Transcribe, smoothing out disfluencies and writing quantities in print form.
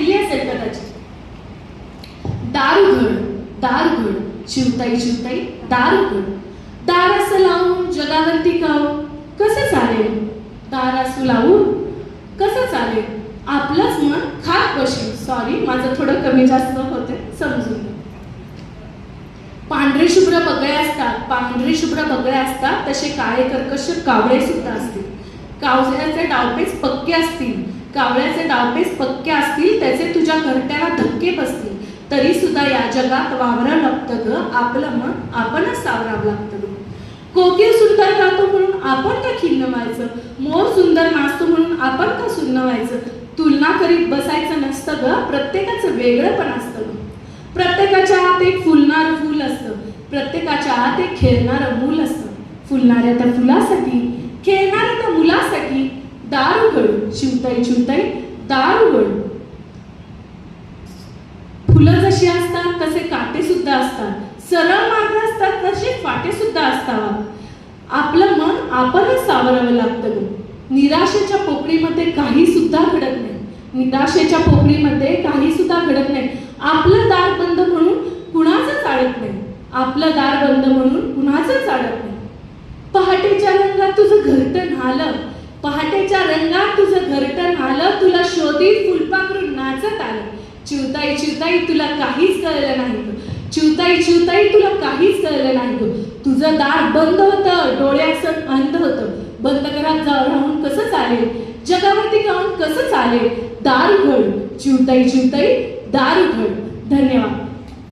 ऐकली असेल कदाचित. दार उघड, दार उघड, चिवताई चिवताई दार उघड. दार असं लावून जगावरती काव कसं चालेल? दार असं लावून कसं चालेल? आपलंच मन खात बसेल. सॉरी, माझं थोडं कमी जास्त होते, समजून घ्या. पांढरे शुभ्र बगळे असतात, पांढरे शुभ्र बगळे असतात, तसे काळे कर्कश कावळे सुद्धा असतील. कावळ्याचे डावपेच पक्के असतील, कावळ्याचे डावपेच पक्के असतील, त्याचे तुझ्या घरट्याला धक्के बसतील, तरी सुद्धा या जगात वावरावं लागतं ग. आपलं मन आपणच सावरावं लागतं ग. कोकिळ सुंदर गातो म्हणून आपण का खिन्न व्हायचं? मोर सुंदर नाचतो म्हणून आपण का सुन्न व्हायचं? तुलना करीत बसायचं नसतं ग. प्रत्येकाचं वेगळं पण असतं ग. प्रत्येकाच्या आत एक फुलणारं फूल असतं, प्रत्येकाच्या आत एक खेळणारं मूल असतं. फुलणाऱ्या त्या फुलासाठी, खेळणाऱ्या त्या मुलासाठी दार उघड, चिवताई चिवताई दार उघड. फुलं जशी असतात तसे काटे सुद्धा असतात, सरळ मार्ग असतात तसे फाटे सुद्धा असतात. आपलं मन आपणच सावरावं लागतं ग. निराशेच्या पोकळीमध्ये काही सुद्धा घडत नाही, निराशेच्या पोकळीमध्ये काही सुद्धा घडत नाही. आपलं दार बंद म्हणून कुणाचंच आडत नाही, आपलं दार बंद म्हणून कुणाचंच आडत नाही. पहाटेच्या रंगात तुझं घरटं न्हालं, पहाटेच्या रंगात तुझं घरटं न्हालं, तुला शोधित फुलपाखरू नाचत आलं. चिवताई चिवताई तुला काहीच कळलं नाही ग. चिवताई चिवताई तुला काहीच कळलं नाही ग. तुझं दार बंद होतं, डोळ्याचं अंध होतं. बंद घरात राहून कसं चालेल? जगावरती जाऊन कसं चालेल? दार उघड, चिवताई चिवताई दार उघड. धन्यवाद.